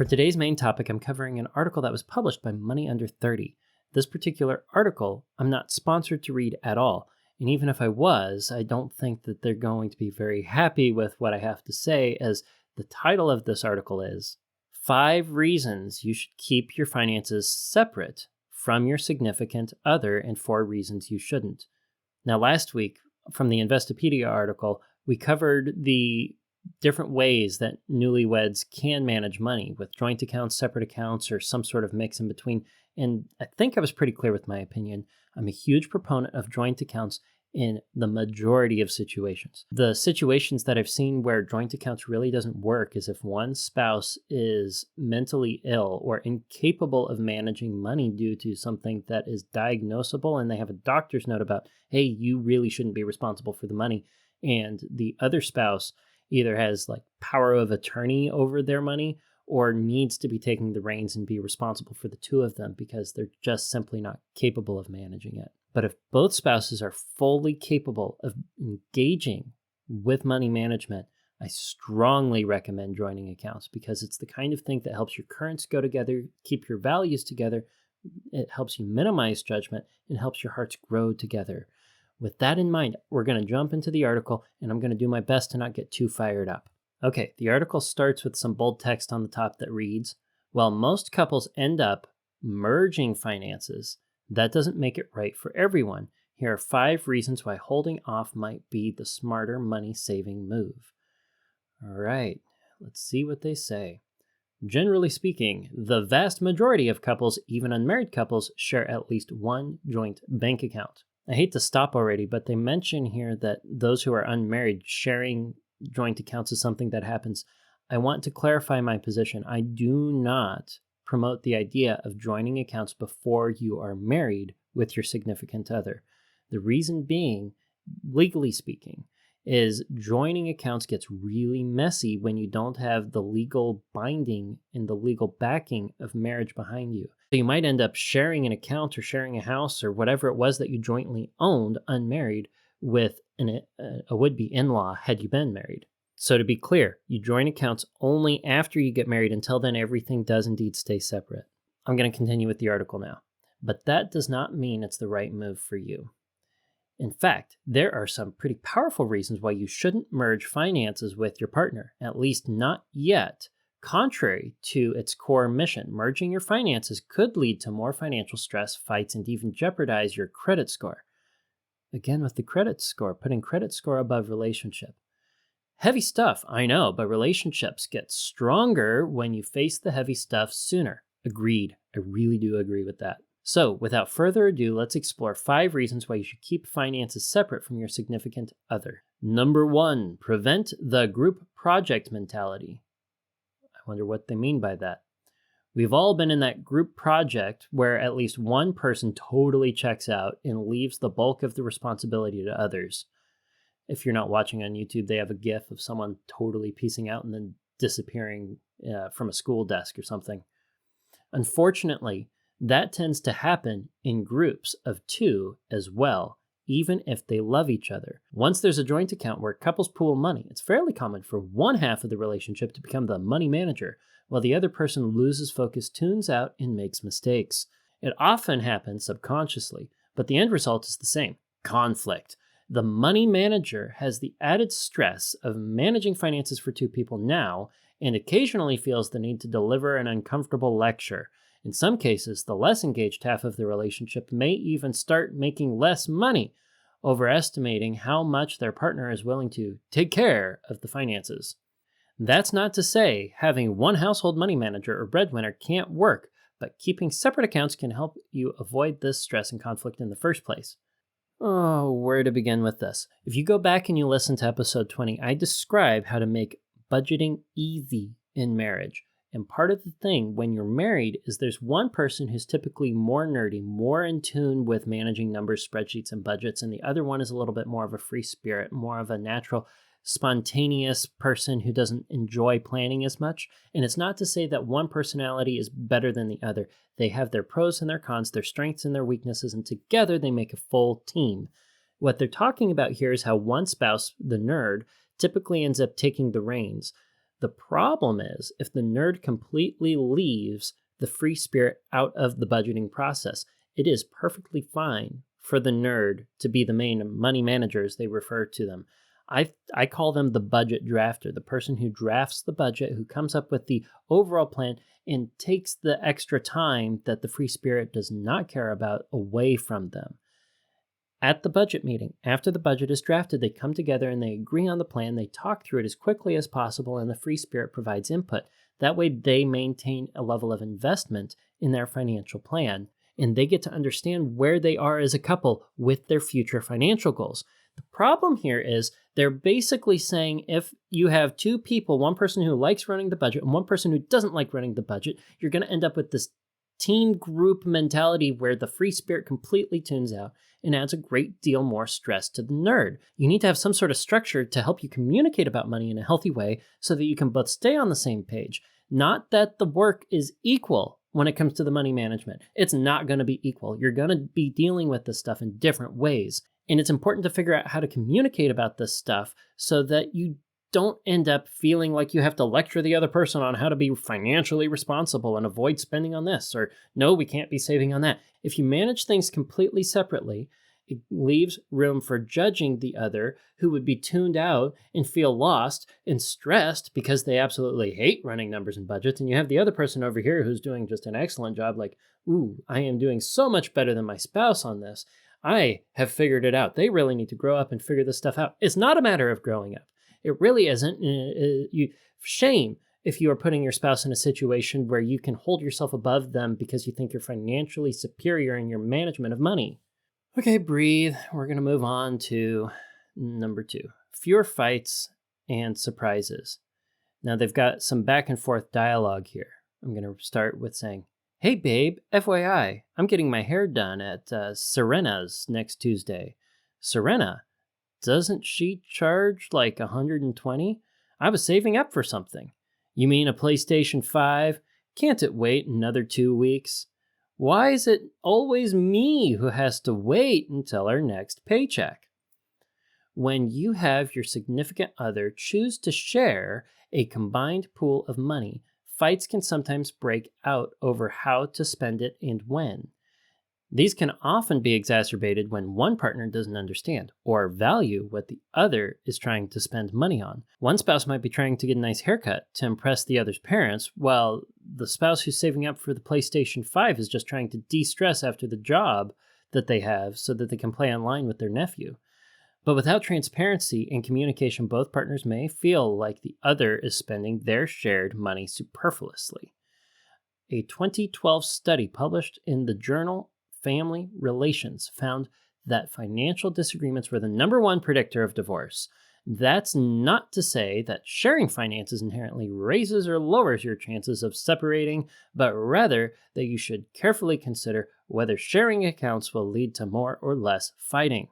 For today's main topic, I'm covering an article that was published by Money Under 30. This particular article, I'm not sponsored to read at all. And even if I was, I don't think that they're going to be very happy with what I have to say, as the title of this article is 5 Reasons You Should Keep Your Finances Separate from Your Significant Other and 4 Reasons You Shouldn't. Now, last week, from the Investopedia article, we covered the different ways that newlyweds can manage money with joint accounts, separate accounts, or some sort of mix in between. And I think I was pretty clear with my opinion. I'm a huge proponent of joint accounts in the majority of situations. The situations that I've seen where joint accounts really doesn't work is if one spouse is mentally ill or incapable of managing money due to something that is diagnosable and they have a doctor's note about, hey, you really shouldn't be responsible for the money. And the other spouse either has like power of attorney over their money or needs to be taking the reins and be responsible for the two of them because they're just simply not capable of managing it. But if both spouses are fully capable of engaging with money management, I strongly recommend joining accounts because it's the kind of thing that helps your currents go together, keep your values together. It helps you minimize judgment and helps your hearts grow together. With that in mind, we're going to jump into the article, and I'm going to do my best to not get too fired up. Okay, the article starts with some bold text on the top that reads, while most couples end up merging finances, that doesn't make it right for everyone. Here are 5 reasons why holding off might be the smarter money-saving move. All right, let's see what they say. Generally speaking, the vast majority of couples, even unmarried couples, share at least one joint bank account. I hate to stop already, but they mention here that those who are unmarried sharing joint accounts is something that happens. I want to clarify my position. I do not promote the idea of joining accounts before you are married with your significant other. The reason being, legally speaking, is joining accounts gets really messy when you don't have the legal binding and the legal backing of marriage behind you. So you might end up sharing an account or sharing a house or whatever it was that you jointly owned unmarried with a would-be in-law had you been married. So to be clear, you join accounts only after you get married. Until then, everything does indeed stay separate. I'm going to continue with the article now. But that does not mean it's the right move for you. In fact, there are some pretty powerful reasons why you shouldn't merge finances with your partner, at least not yet. Contrary to its core mission, merging your finances could lead to more financial stress, fights, and even jeopardize your credit score. Again, with the credit score, putting credit score above relationship. Heavy stuff, I know, but relationships get stronger when you face the heavy stuff sooner. Agreed. I really do agree with that. So, without further ado, let's explore 5 reasons why you should keep finances separate from your significant other. Number 1, prevent the group project mentality. I wonder what they mean by that. We've all been in that group project where at least one person totally checks out and leaves the bulk of the responsibility to others. If you're not watching on YouTube, they have a GIF of someone totally piecing out and then disappearing from a school desk or something. Unfortunately, that tends to happen in groups of 2 as well, even if they love each other. Once there's a joint account where couples pool money, it's fairly common for one half of the relationship to become the money manager, while the other person loses focus, tunes out, and makes mistakes. It often happens subconsciously, but the end result is the same: conflict. The money manager has the added stress of managing finances for 2 people now, and occasionally feels the need to deliver an uncomfortable lecture. In some cases, the less engaged half of the relationship may even start making less money, overestimating how much their partner is willing to take care of the finances. That's not to say having one household money manager or breadwinner can't work, but keeping separate accounts can help you avoid this stress and conflict in the first place. Oh, where to begin with this? If you go back and you listen to episode 20, I describe how to make budgeting easy in marriage. And part of the thing when you're married is there's one person who's typically more nerdy, more in tune with managing numbers, spreadsheets, and budgets, and the other one is a little bit more of a free spirit, more of a natural, spontaneous person who doesn't enjoy planning as much. And it's not to say that one personality is better than the other. They have their pros and their cons, their strengths and their weaknesses, and together they make a full team. What they're talking about here is how one spouse, the nerd, typically ends up taking the reins. The problem is if the nerd completely leaves the free spirit out of the budgeting process, it is perfectly fine for the nerd to be the main money manager, as they refer to them. I call them the budget drafter, the person who drafts the budget, who comes up with the overall plan and takes the extra time that the free spirit does not care about away from them. At the budget meeting, after the budget is drafted, they come together and they agree on the plan. They talk through it as quickly as possible, and the free spirit provides input. That way, they maintain a level of investment in their financial plan, and they get to understand where they are as a couple with their future financial goals. The problem here is they're basically saying if you have two people, one person who likes running the budget and one person who doesn't like running the budget, you're going to end up with this team group mentality where the free spirit completely tunes out and adds a great deal more stress to the nerd. You need to have some sort of structure to help you communicate about money in a healthy way so that you can both stay on the same page. Not that the work is equal when it comes to the money management. It's not going to be equal. You're going to be dealing with this stuff in different ways. And it's important to figure out how to communicate about this stuff so that you don't end up feeling like you have to lecture the other person on how to be financially responsible and avoid spending on this, or no, we can't be saving on that. If you manage things completely separately, it leaves room for judging the other, who would be tuned out and feel lost and stressed because they absolutely hate running numbers and budgets. And you have the other person over here who's doing just an excellent job, like, ooh, I am doing so much better than my spouse on this. I have figured it out. They really need to grow up and figure this stuff out. It's not a matter of growing up. It really isn't. Shame if you are putting your spouse in a situation where you can hold yourself above them because you think you're financially superior in your management of money. Okay, breathe. We're going to move on to number 2. Fewer fights and surprises. Now, they've got some back and forth dialogue here. I'm going to start with saying, "Hey, babe, FYI, I'm getting my hair done at Serena's next Tuesday." Serena? Doesn't she charge like $120? I was saving up for something. You mean a PlayStation 5? Can't it wait another 2 weeks? Why is it always me who has to wait until our next paycheck? When you have your significant other choose to share a combined pool of money, fights can sometimes break out over how to spend it and when. These can often be exacerbated when one partner doesn't understand or value what the other is trying to spend money on. One spouse might be trying to get a nice haircut to impress the other's parents, while the spouse who's saving up for the PlayStation 5 is just trying to de-stress after the job that they have so that they can play online with their nephew. But without transparency and communication, both partners may feel like the other is spending their shared money superfluously. A 2012 study published in the journal Family Relations found that financial disagreements were the number one predictor of divorce. That's not to say that sharing finances inherently raises or lowers your chances of separating, but rather that you should carefully consider whether sharing accounts will lead to more or less fighting.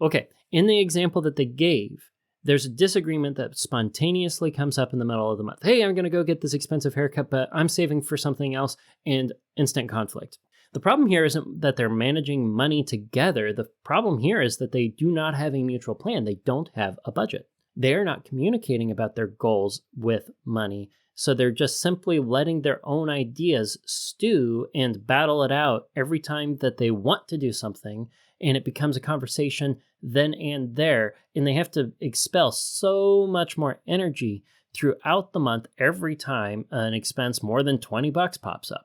Okay, in the example that they gave, there's a disagreement that spontaneously comes up in the middle of the month. Hey, I'm going to go get this expensive haircut, but I'm saving for something else, and instant conflict. The problem here isn't that they're managing money together. The problem here is that they do not have a mutual plan. They don't have a budget. They're not communicating about their goals with money. So they're just simply letting their own ideas stew and battle it out every time that they want to do something. And it becomes a conversation then and there. And they have to expel so much more energy throughout the month every time an expense more than $20 pops up.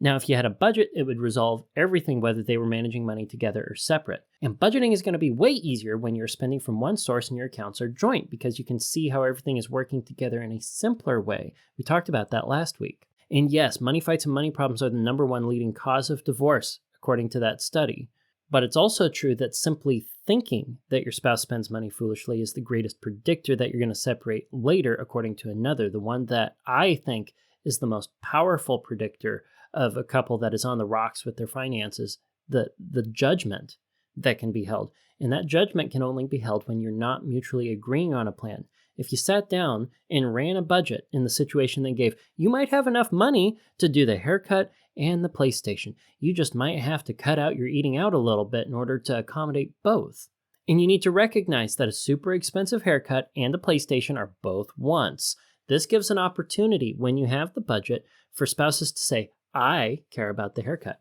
Now, if you had a budget, it would resolve everything, whether they were managing money together or separate. And budgeting is going to be way easier when you're spending from one source and your accounts are joint, because you can see how everything is working together in a simpler way. We talked about that last week. And yes, money fights and money problems are the number one leading cause of divorce, according to that study. But it's also true that simply thinking that your spouse spends money foolishly is the greatest predictor that you're going to separate later, according to another. The one that I think is the most powerful predictor of a couple that is on the rocks with their finances, the judgment that can be held. And that judgment can only be held when you're not mutually agreeing on a plan. If you sat down and ran a budget in the situation they gave, you might have enough money to do the haircut and the PlayStation. You just might have to cut out your eating out a little bit in order to accommodate both. And you need to recognize that a super expensive haircut and a PlayStation are both wants. This gives an opportunity when you have the budget for spouses to say, I care about the haircut.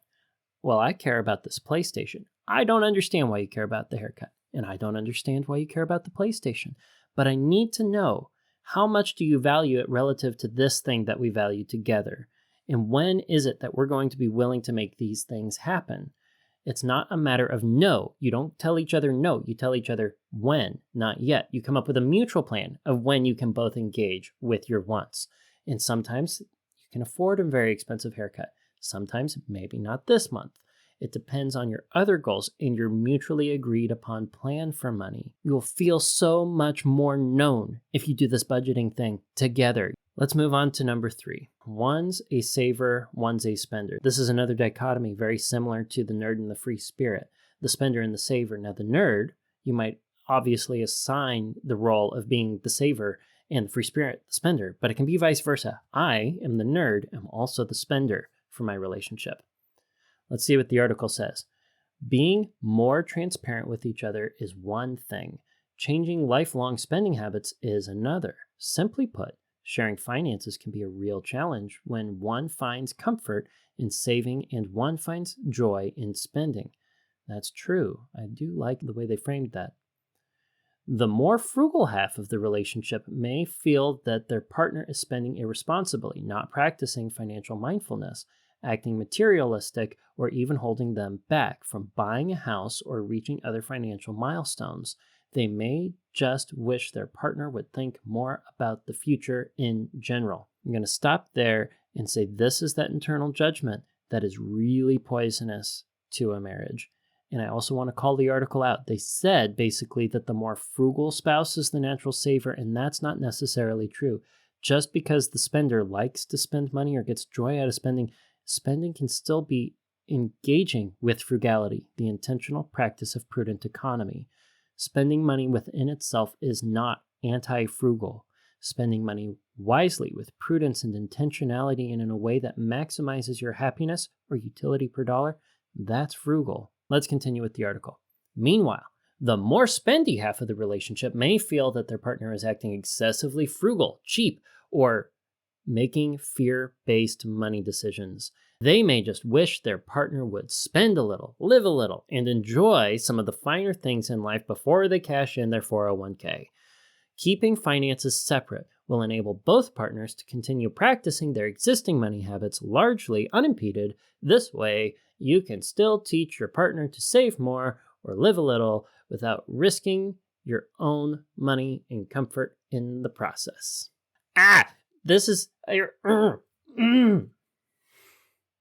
Well, I care about this PlayStation. I don't understand why you care about the haircut. And I don't understand why you care about the PlayStation. But I need to know, how much do you value it relative to this thing that we value together? And when is it that we're going to be willing to make these things happen? It's not a matter of no. You don't tell each other no. You tell each other when, not yet. You come up with a mutual plan of when you can both engage with your wants. And sometimes you can afford a very expensive haircut. Sometimes maybe not this month. It depends on your other goals and your mutually agreed upon plan for money. You'll feel so much more known if you do this budgeting thing together. Let's move on to number 3. One's a saver, one's a spender. This is another dichotomy very similar to the nerd and the free spirit, the spender and the saver. Now, the nerd, you might obviously assign the role of being the saver and the free spirit, the spender, but it can be vice versa. I am the nerd, I'm also the spender for my relationship. Let's see what the article says. Being more transparent with each other is one thing. Changing lifelong spending habits is another. Simply put, sharing finances can be a real challenge when one finds comfort in saving and one finds joy in spending. That's true. I do like the way they framed that. The more frugal half of the relationship may feel that their partner is spending irresponsibly, not practicing financial mindfulness, acting materialistic, or even holding them back from buying a house or reaching other financial milestones. They may just wish their partner would think more about the future in general. I'm going to stop there and say this is that internal judgment that is really poisonous to a marriage. And I also want to call the article out. They said basically that the more frugal spouse is the natural saver, and that's not necessarily true. Just because the spender likes to spend money or gets joy out of spending, spending can still be engaging with frugality, the intentional practice of prudent economy. Spending money within itself is not anti-frugal. Spending money wisely with prudence and intentionality and in a way that maximizes your happiness or utility per dollar, that's frugal. Let's continue with the article. Meanwhile, the more spendy half of the relationship may feel that their partner is acting excessively frugal, cheap, or making fear-based money decisions. They may just wish their partner would spend a little, live a little, and enjoy some of the finer things in life before they cash in their 401k. Keeping finances separate will enable both partners to continue practicing their existing money habits largely unimpeded. This way, you can still teach your partner to save more or live a little without risking your own money and comfort in the process. This is...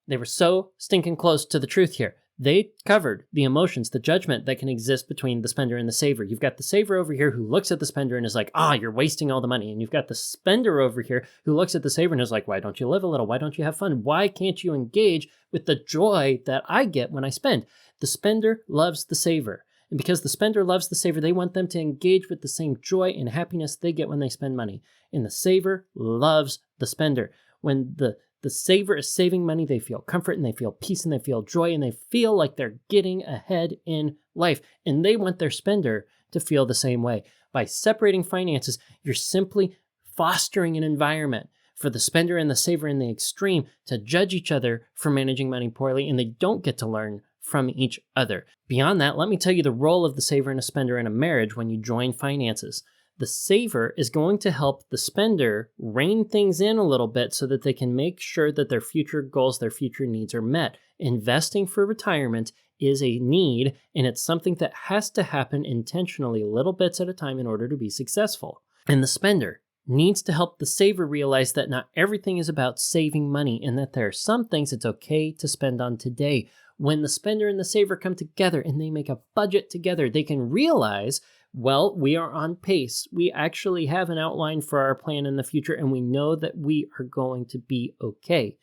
They were so stinking close to the truth here. They covered the emotions, the judgment that can exist between the spender and the saver. You've got the saver over here who looks at the spender and is like, you're wasting all the money. And you've got the spender over here who looks at the saver and is like, why don't you live a little? Why don't you have fun? Why can't you engage with the joy that I get when I spend? The spender loves the saver. And because the spender loves the saver, they want them to engage with the same joy and happiness they get when they spend money. And the saver loves the spender. When the saver is saving money, they feel comfort and they feel peace and they feel joy and they feel like they're getting ahead in life. And they want their spender to feel the same way. By separating finances, you're simply fostering an environment for the spender and the saver in the extreme to judge each other for managing money poorly, and they don't get to learn from each other. Beyond that, let me tell you the role of the saver and a spender in a marriage when you join finances. The saver is going to help the spender rein things in a little bit so that they can make sure that their future goals, their future needs are met. Investing for retirement is a need, and it's something that has to happen intentionally, little bits at a time in order to be successful. And the spender needs to help the saver realize that not everything is about saving money and that there are some things it's okay to spend on today. When the spender and the saver come together and they make a budget together, they can realize, well, we are on pace. We actually have an outline for our plan in the future, and we know that we are going to be okay.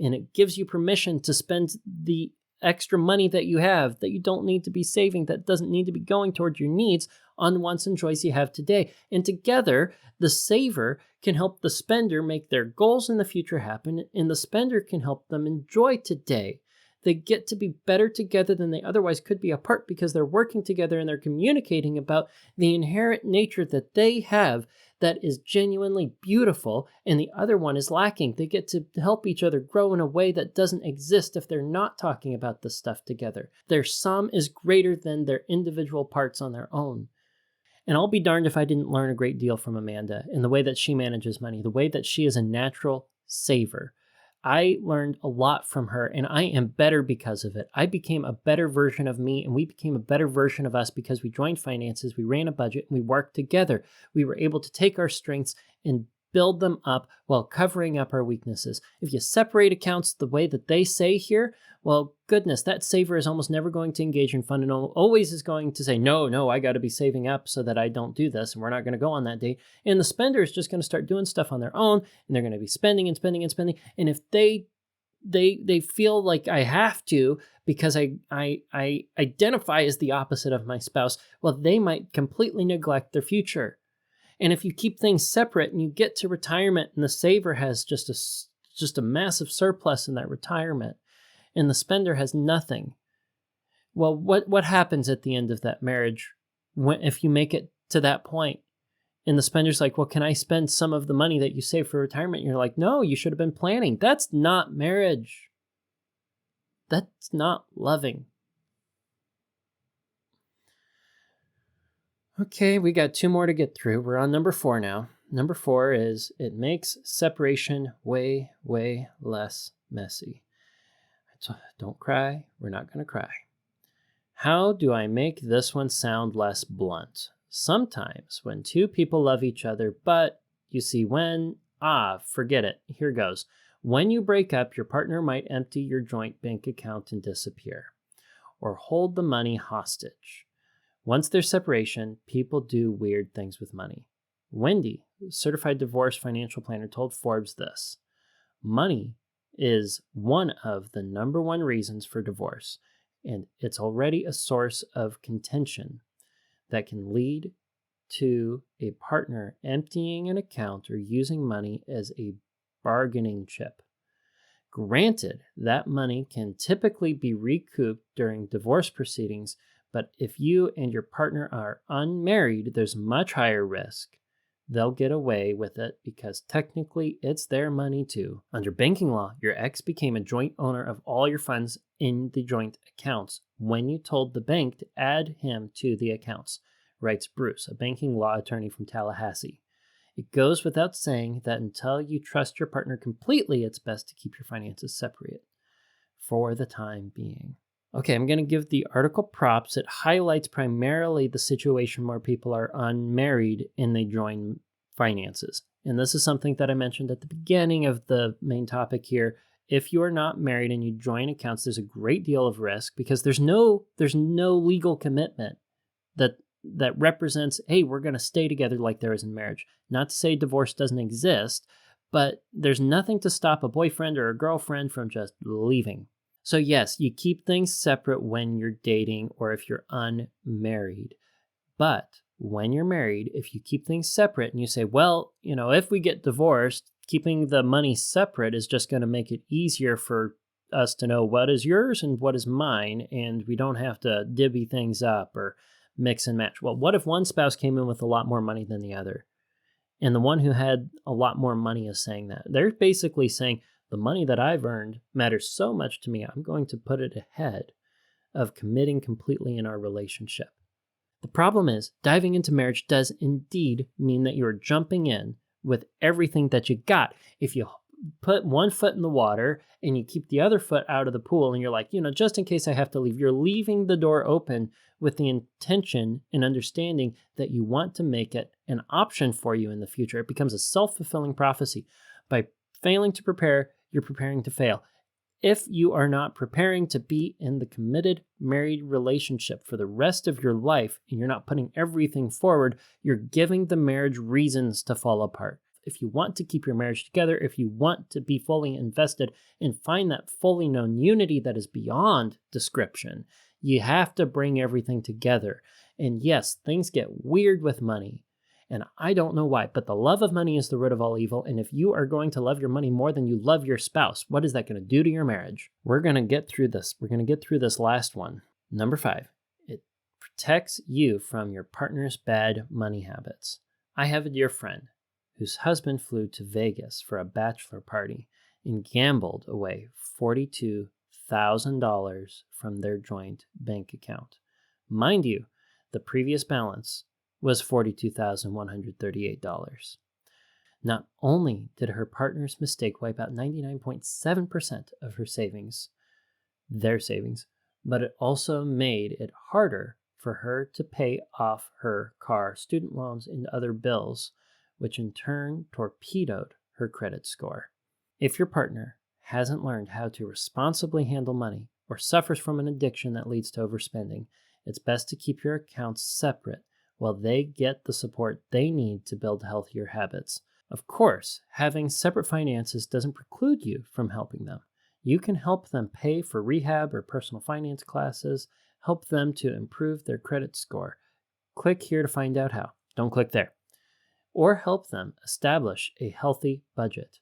And it gives you permission to spend the extra money that you have, that you don't need to be saving, that doesn't need to be going toward your needs, on wants and joys you have today. And together, the saver can help the spender make their goals in the future happen, and the spender can help them enjoy today. They get to be better together than they otherwise could be apart because they're working together and they're communicating about the inherent nature that they have that is genuinely beautiful, and the other one is lacking. They get to help each other grow in a way that doesn't exist if they're not talking about this stuff together. Their sum is greater than their individual parts on their own. And I'll be darned if I didn't learn a great deal from Amanda in the way that she manages money, the way that she is a natural saver. I learned a lot from her, and I am better because of it. I became a better version of me, and we became a better version of us because we joined finances, we ran a budget, and we worked together. We were able to take our strengths and build them up while covering up our weaknesses. If you separate accounts the way that they say here, well, goodness, that saver is almost never going to engage in fun and always is going to say, no, I got to be saving up so that I don't do this, and we're not going to go on that date. And the spender is just going to start doing stuff on their own, and they're going to be spending and spending and spending. And if they feel like I have to because I identify as the opposite of my spouse, well, they might completely neglect their future. And if you keep things separate and you get to retirement and the saver has just a massive surplus in that retirement and the spender has nothing, well, what happens at the end of that marriage if you make it to that point? And the spender's like, well, can I spend some of the money that you save for retirement? And you're like, no, you should have been planning. That's not marriage. That's not loving. Okay, we got 2 more to get through. We're on number 4 now. Number 4 is it makes separation way, way less messy. So don't cry. We're not going to cry. How do I make this one sound less blunt? Sometimes when 2 people love each other, but you see forget it. Here goes. When you break up, your partner might empty your joint bank account and disappear, or hold the money hostage. Once there's separation, people do weird things with money. Wendy, certified divorce financial planner, told Forbes this: money is one of the number 1 reasons for divorce, and it's already a source of contention that can lead to a partner emptying an account or using money as a bargaining chip. Granted, that money can typically be recouped during divorce proceedings, but if you and your partner are unmarried, there's much higher risk they'll get away with it because technically it's their money too. Under banking law, your ex became a joint owner of all your funds in the joint accounts when you told the bank to add him to the accounts, writes Bruce, a banking law attorney from Tallahassee. It goes without saying that until you trust your partner completely, it's best to keep your finances separate for the time being. Okay, I'm going to give the article props. It highlights primarily the situation where people are unmarried and they join finances. And this is something that I mentioned at the beginning of the main topic here. If you are not married and you join accounts, there's a great deal of risk because there's no legal commitment that represents, hey, we're going to stay together like there is in marriage. Not to say divorce doesn't exist, but there's nothing to stop a boyfriend or a girlfriend from just leaving. So yes, you keep things separate when you're dating or if you're unmarried. But when you're married, if you keep things separate and you say, well, if we get divorced, keeping the money separate is just going to make it easier for us to know what is yours and what is mine, and we don't have to divvy things up or mix and match. Well, what if one spouse came in with a lot more money than the other? And the one who had a lot more money is saying that. They're basically saying, the money that I've earned matters so much to me, I'm going to put it ahead of committing completely in our relationship. The problem is, diving into marriage does indeed mean that you're jumping in with everything that you got. If you put one foot in the water and you keep the other foot out of the pool and you're like, just in case I have to leave, you're leaving the door open with the intention and understanding that you want to make it an option for you in the future. It becomes a self-fulfilling prophecy. By failing to prepare, you're preparing to fail. If you are not preparing to be in the committed married relationship for the rest of your life and you're not putting everything forward, you're giving the marriage reasons to fall apart. If you want to keep your marriage together, if you want to be fully invested and find that fully known unity that is beyond description, you have to bring everything together. And yes, things get weird with money. And I don't know why, but the love of money is the root of all evil. And if you are going to love your money more than you love your spouse, what is that going to do to your marriage? We're going to get through this. We're going to get through this last one. Number 5, it protects you from your partner's bad money habits. I have a dear friend whose husband flew to Vegas for a bachelor party and gambled away $42,000 from their joint bank account. Mind you, the previous balance was $42,138. Not only did her partner's mistake wipe out 99.7% of her savings, their savings, but it also made it harder for her to pay off her car, student loans, and other bills, which in turn torpedoed her credit score. If your partner hasn't learned how to responsibly handle money or suffers from an addiction that leads to overspending, it's best to keep your accounts separate while they get the support they need to build healthier habits. Of course, having separate finances doesn't preclude you from helping them. You can help them pay for rehab or personal finance classes, help them to improve their credit score. Click here to find out how. Don't click there. Or help them establish a healthy budget,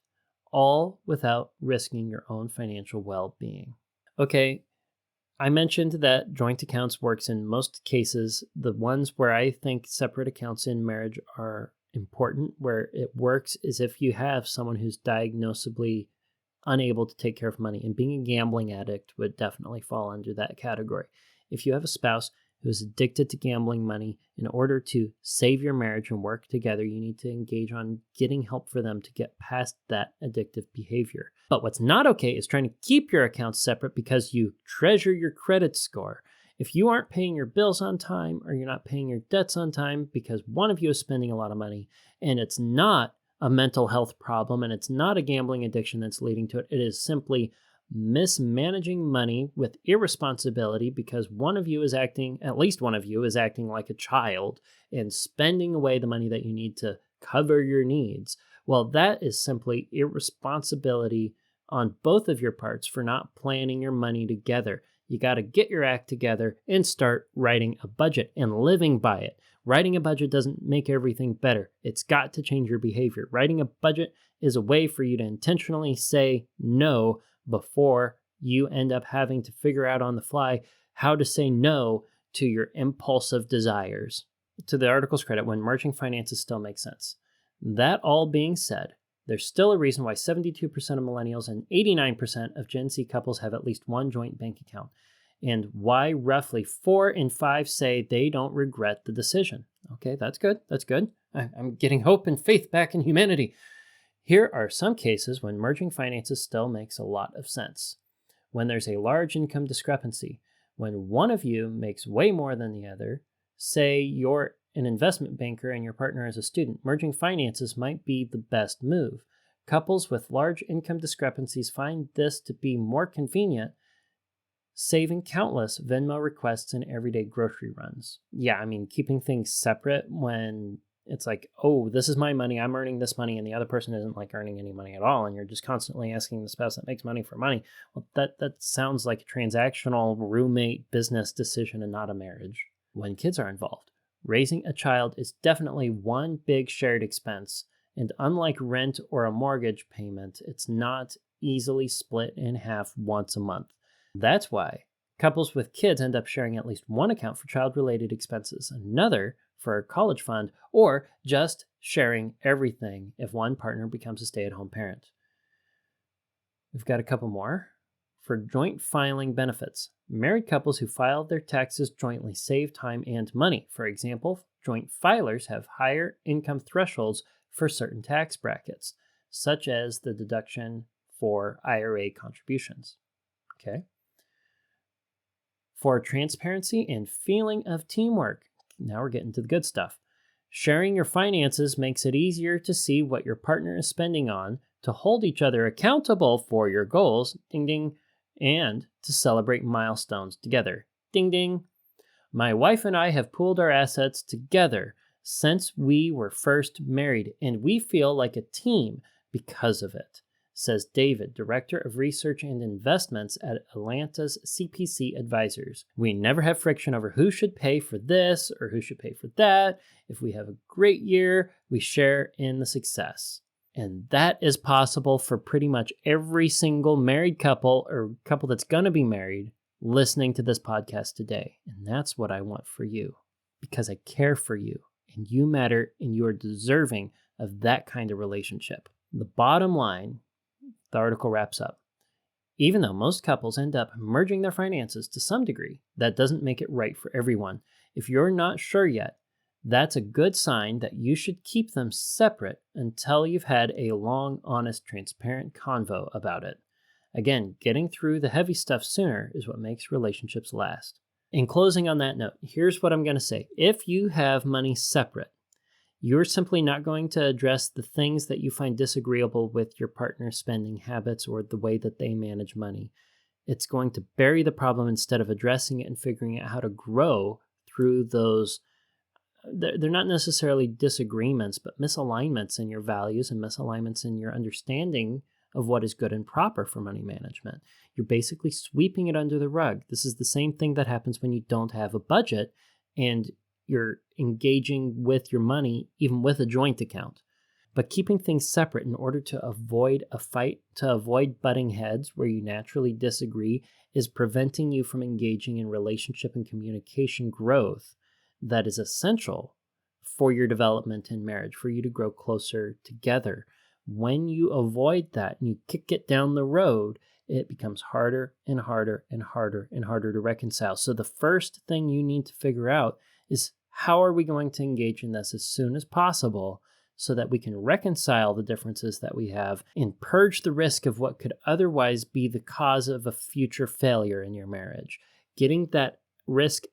all without risking your own financial well-being. Okay, I mentioned that joint accounts works in most cases. The ones where I think separate accounts in marriage are important, where it works, is if you have someone who's diagnosably unable to take care of money, and being a gambling addict would definitely fall under that category. If you have a spouse who is addicted to gambling money, in order to save your marriage and work together, you need to engage on getting help for them to get past that addictive behavior. But what's not okay is trying to keep your accounts separate because you treasure your credit score. If you aren't paying your bills on time, or you're not paying your debts on time because one of you is spending a lot of money, and it's not a mental health problem and it's not a gambling addiction that's leading to it, it is simply mismanaging money with irresponsibility because one of you is acting, at least one of you is acting like a child and spending away the money that you need to cover your needs. Well, that is simply irresponsibility on both of your parts for not planning your money together. You got to get your act together and start writing a budget and living by it. Writing a budget doesn't make everything better. It's got to change your behavior. Writing a budget is a way for you to intentionally say no before you end up having to figure out on the fly how to say no to your impulsive desires. To the article's credit, when merging finances still makes sense. That all being said, there's still a reason why 72% of millennials and 89% of Gen Z couples have at least one joint bank account, and why roughly 4 in 5 say they don't regret the decision. Okay, that's good. That's good. I'm getting hope and faith back in humanity. Here are some cases when merging finances still makes a lot of sense. When there's a large income discrepancy, when one of you makes way more than the other, say you're an investment banker and your partner is a student, merging finances might be the best move. Couples with large income discrepancies find this to be more convenient, saving countless Venmo requests and everyday grocery runs. Yeah, I mean, keeping things separate when it's like, oh, this is my money, I'm earning this money, and the other person isn't like earning any money at all, and you're just constantly asking the spouse that makes money for money. Well, that sounds like a transactional roommate business decision and not a marriage. When kids are involved, raising a child is definitely one big shared expense, and unlike rent or a mortgage payment, it's not easily split in half once a month. That's why couples with kids end up sharing at least one account for child-related expenses, another for a college fund, or just sharing everything if one partner becomes a stay-at-home parent. We've got a couple more. For joint filing benefits, married couples who file their taxes jointly save time and money. For example, joint filers have higher income thresholds for certain tax brackets, such as the deduction for IRA contributions. Okay. For transparency and feeling of teamwork, now we're getting to the good stuff. Sharing your finances makes it easier to see what your partner is spending on, to hold each other accountable for your goals, ding ding, and to celebrate milestones together, ding ding. My wife and I have pooled our assets together since we were first married, and we feel like a team because of it. says David, Director of Research and Investments at Atlanta's CPC Advisors. We never have friction over who should pay for this or who should pay for that. If we have a great year, we share in the success. And that is possible for pretty much every single married couple or couple that's going to be married listening to this podcast today. And that's what I want for you, because I care for you and you matter and you are deserving of that kind of relationship. The bottom line, the article wraps up. Even though most couples end up merging their finances to some degree, that doesn't make it right for everyone. If you're not sure yet, that's a good sign that you should keep them separate until you've had a long, honest, transparent convo about it. Again, getting through the heavy stuff sooner is what makes relationships last. In closing on that note, here's what I'm going to say. If you have money separate, you're simply not going to address the things that you find disagreeable with your partner's spending habits or the way that they manage money. It's going to bury the problem instead of addressing it and figuring out how to grow through those. They're not necessarily disagreements, but misalignments in your values and misalignments in your understanding of what is good and proper for money management. You're basically sweeping it under the rug. This is the same thing that happens when you don't have a budget and you're engaging with your money, even with a joint account. But keeping things separate in order to avoid a fight, to avoid butting heads where you naturally disagree, is preventing you from engaging in relationship and communication growth that is essential for your development in marriage, for you to grow closer together. When you avoid that and you kick it down the road, it becomes harder and harder and harder and harder to reconcile. So the first thing you need to figure out is, how are we going to engage in this as soon as possible so that we can reconcile the differences that we have and purge the risk of what could otherwise be the cause of a future failure in your marriage? Getting that risk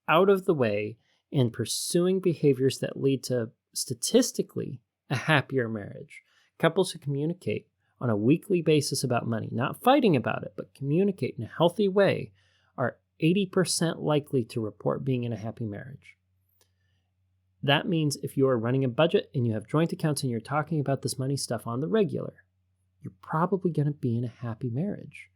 out of the way and pursuing behaviors that lead to, statistically, a happier marriage. Couples who communicate on a weekly basis about money, not fighting about it, but communicate in a healthy way, are 80% likely to report being in a happy marriage. That means if you are running a budget and you have joint accounts and you're talking about this money stuff on the regular, you're probably going to be in a happy marriage.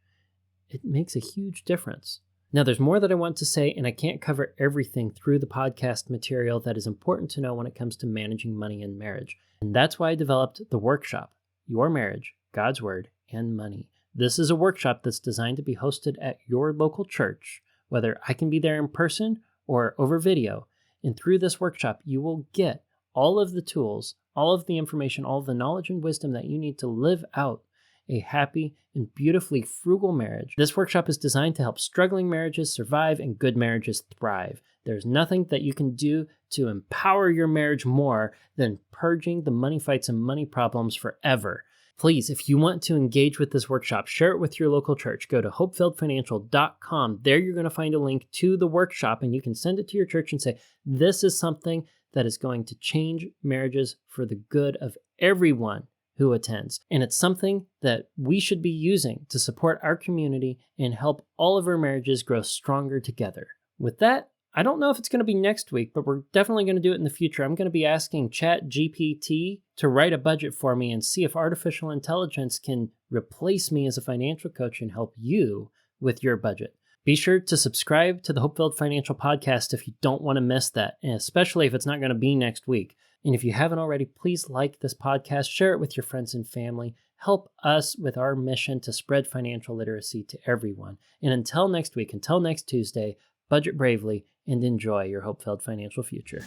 It makes a huge difference. Now, there's more that I want to say, and I can't cover everything through the podcast material that is important to know when it comes to managing money in marriage. And that's why I developed the workshop, Your Marriage, God's Word, and Money. This is a workshop that's designed to be hosted at your local church, whether I can be there in person or over video. And through this workshop, you will get all of the tools, all of the information, all of the knowledge and wisdom that you need to live out a happy and beautifully frugal marriage. This workshop is designed to help struggling marriages survive and good marriages thrive. There's nothing that you can do to empower your marriage more than purging the money fights and money problems forever. Please, if you want to engage with this workshop, share it with your local church. Go to HopeFilledFinancial.com. There you're going to find a link to the workshop, and you can send it to your church and say, this is something that is going to change marriages for the good of everyone who attends. And it's something that we should be using to support our community and help all of our marriages grow stronger together. With that, I don't know if it's going to be next week, but we're definitely going to do it in the future. I'm going to be asking ChatGPT to write a budget for me and see if artificial intelligence can replace me as a financial coach and help you with your budget. Be sure to subscribe to the HopeFilled Financial Podcast if you don't want to miss that, and especially if it's not going to be next week. And if you haven't already, please like this podcast, share it with your friends and family. Help us with our mission to spread financial literacy to everyone. And until next week, until next Tuesday, budget bravely and enjoy your hope-filled financial future.